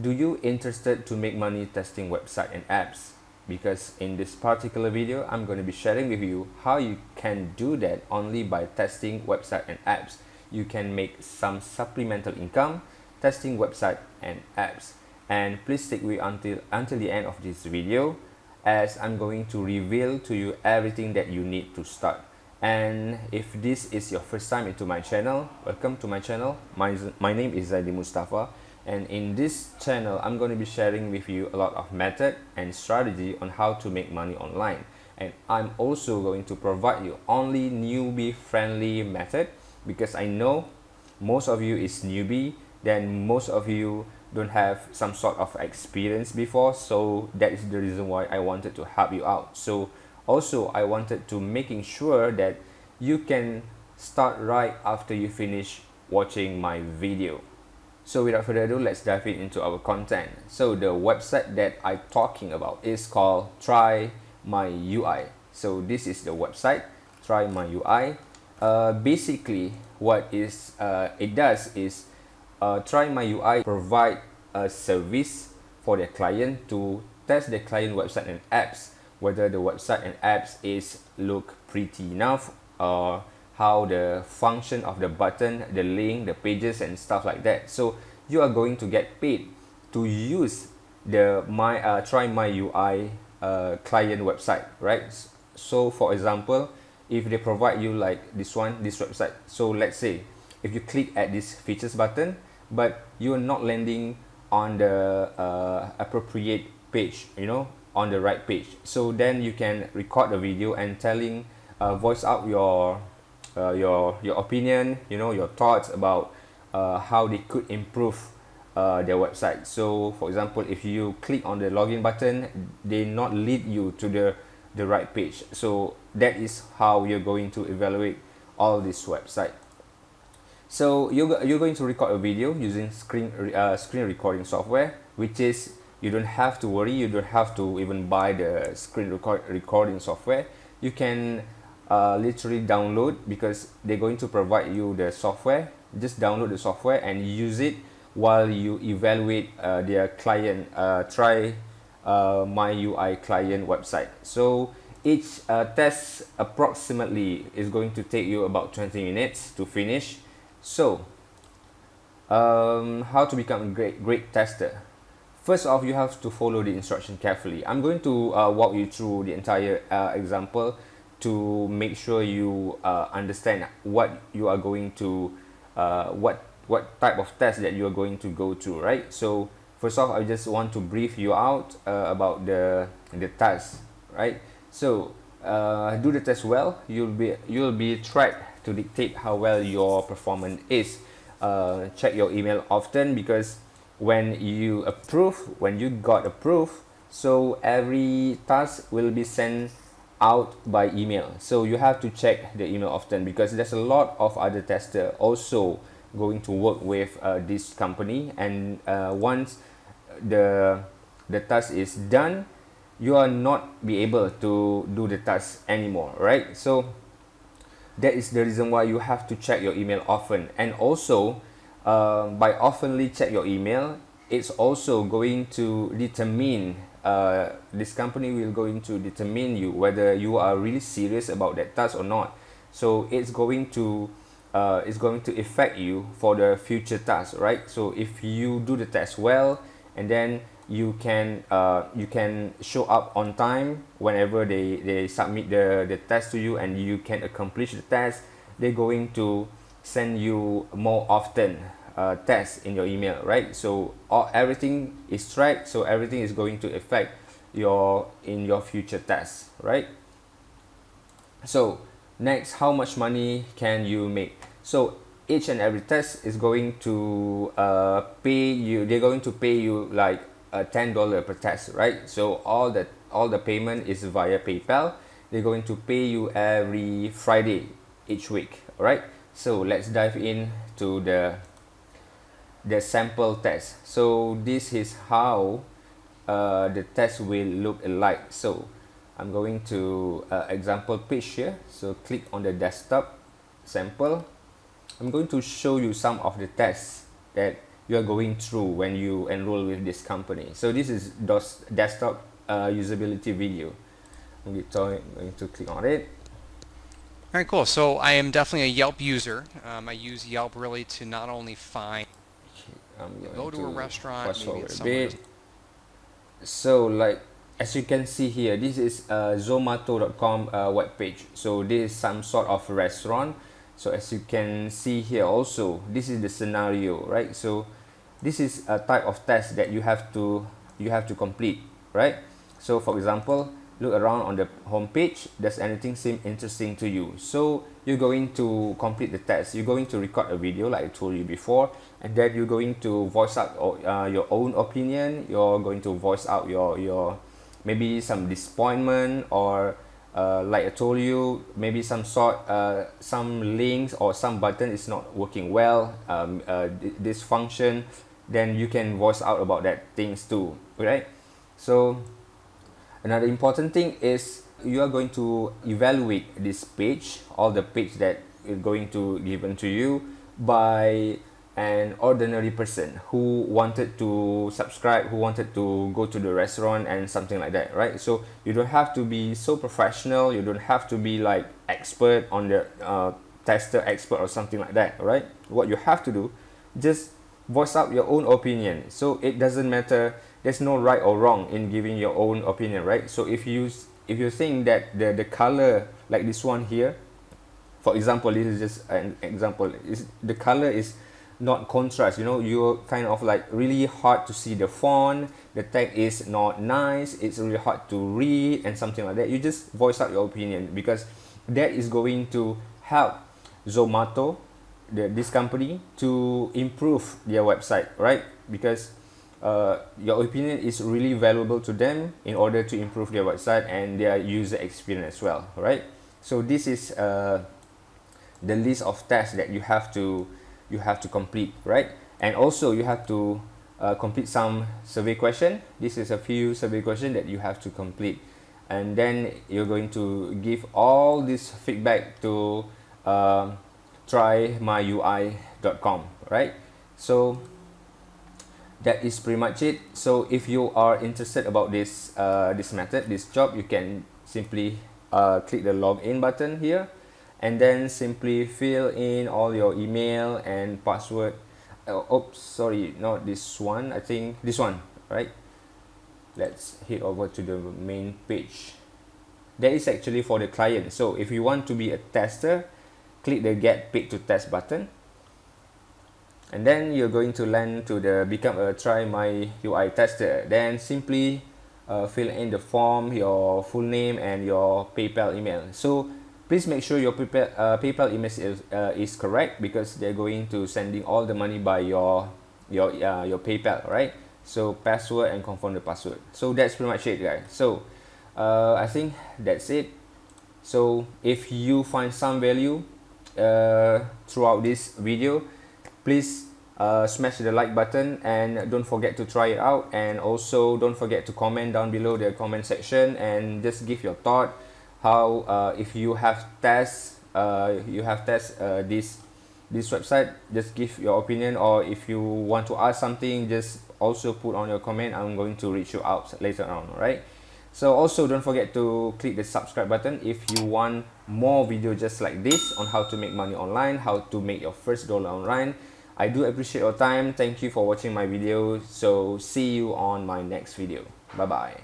do you interested to make money testing website and apps? Because in this particular video, I'm going to be sharing with you how you can do that only by testing website and apps. You can make some supplemental income testing website and apps. And please stick with until the end of this video, as I'm going to reveal to you everything that you need to start. And if this is your first time into my channel, welcome to my channel. My name is Zaidi Mustafa, and in this channel I'm going to be sharing with you a lot of method and strategy on how to make money online. And I'm also going to provide you only newbie friendly method, because I know most of you is newbie, then most of you don't have some sort of experience before, so that is the reason why I wanted to help you out. So also I wanted to making sure that you can start right after you finish watching my video. So without further ado, let's dive into our content. So the website that I'm talking about is called Trymyui. So this is the website, Trymyui. Basically what it does is Trymyui provide a service for their client to test their client website and apps, whether the website and apps is look pretty enough, or how the function of the button, the link, the pages and stuff like that. So you are going to get paid to use the Trymyui client website, right? So for example, if they provide you like this website, so let's say if you click at this features button, but you are not landing on the appropriate page, on the right page, so then you can record a video and voice out your opinion, your thoughts about how they could improve their website. So for example, if you click on the login button, they not lead you to the right page. So that is how you're going to evaluate all this website. So you're going to record a video using screen recording software, which is, you don't have to worry, you don't have to even buy the recording software. You can literally download, because they're going to provide you the software. Just download the software and use it while you evaluate their client Trymyui client website. So each test approximately is going to take you about 20 minutes to finish. So how to become a great tester? First off, you have to follow the instruction carefully. I'm going to walk you through the entire example to make sure you understand what you are going to what type of test that you are going to go through, right? So first off, I just want to brief you out about the task, right? So do the test well. You'll be tracked to dictate how well your performance is. Check your email often, because when you got approved, so every task will be sent out by email. So you have to check the email often, because there's a lot of other testers also going to work with this company, and once the task is done, you are not be able to do the task anymore, right? So that is the reason why you have to check your email often. And also by oftenly check your email, it's also going to determine this company will going to determine you whether you are really serious about that task or not. So it's going to affect you for the future task, right? So if you do the test well, and then you can show up on time whenever they submit the test to you, and you can accomplish the test, they're going to send you more often tests in your email, right? So everything is tracked, so everything is going to affect your future tests, right? So next, how much money can you make? So each and every test is going to pay you, they're going to pay you like $10 per test, right? So all the payment is via PayPal. They're going to pay you every Friday each week, all right? So let's dive in to the sample test. So this is how the test will look like. So I'm going to example page here. So click on the desktop sample. I'm going to show you some of the tests that you are going through when you enroll with this company. So this is DOS desktop usability video. I'm going to click on it. All right, cool. So I am definitely a Yelp user. I use Yelp really to not only find, I'm going go to a to restaurant, fast maybe forward it's a somewhere. bit. So like as you can see here, this is a zomato.com webpage. So this is some sort of restaurant. So as you can see here also, this is the scenario, right? So this is a type of test that you have to complete, right? So for example, look around on the home page. Does anything seem interesting to you? So you're going to complete the test. You're going to record a video like I told you before, and then you're going to voice out your own opinion. You're going to voice out your maybe some disappointment, or like I told you, maybe some links or some button is not working well, this function. Then you can voice out about that things too, right? So another important thing is you are going to evaluate this page, all the page that is going to given to you by an ordinary person who wanted to subscribe, who wanted to go to the restaurant and something like that, right? So you don't have to be so professional, you don't have to be like expert on the tester expert or something like that, right? What you have to do, just voice out your own opinion. So it doesn't matter, there's no right or wrong in giving your own opinion, right? So if you think that the color like this one here, for example, this is just an example, is the color is not contrast, you know, you're kind of like really hard to see the font, the text is not nice, it's really hard to read and something like that, you just voice out your opinion, because that is going to help Zomato, this company, to improve their website, right? Because your opinion is really valuable to them in order to improve their website and their user experience as well, right? So this is the list of tasks that you have to complete, right? And also you have to complete some survey question. This is a few survey question that you have to complete, and then you're going to give all this feedback to trymyui.com, right? So that is pretty much it. So if you are interested about this method, this job, you can simply click the login button here, and then simply fill in all your email and password. Oops, sorry, not this one, I think this one, right? Let's head over to the main page. That is actually for the client. So if you want to be a tester, click the get paid to test button, and then you're going to land to the become a Try My UI tester. Then simply fill in the form, your full name and your PayPal email. So please make sure your PayPal email is correct, because they're going to sending all the money by your PayPal, right? So password and confirm the password. So that's pretty much it, guys. So I think that's it. So if you find some value throughout this video, please smash the like button, and don't forget to try it out, and also don't forget to comment down below the comment section and just give your thought, how if you have tests this website, just give your opinion, or if you want to ask something, just also put on your comment. I'm going to reach you out later on, alright? So also don't forget to click the subscribe button if you want more video just like this on how to make money online, how to make your first dollar online. I do appreciate your time. Thank you for watching my video. So see you on my next video. Bye bye.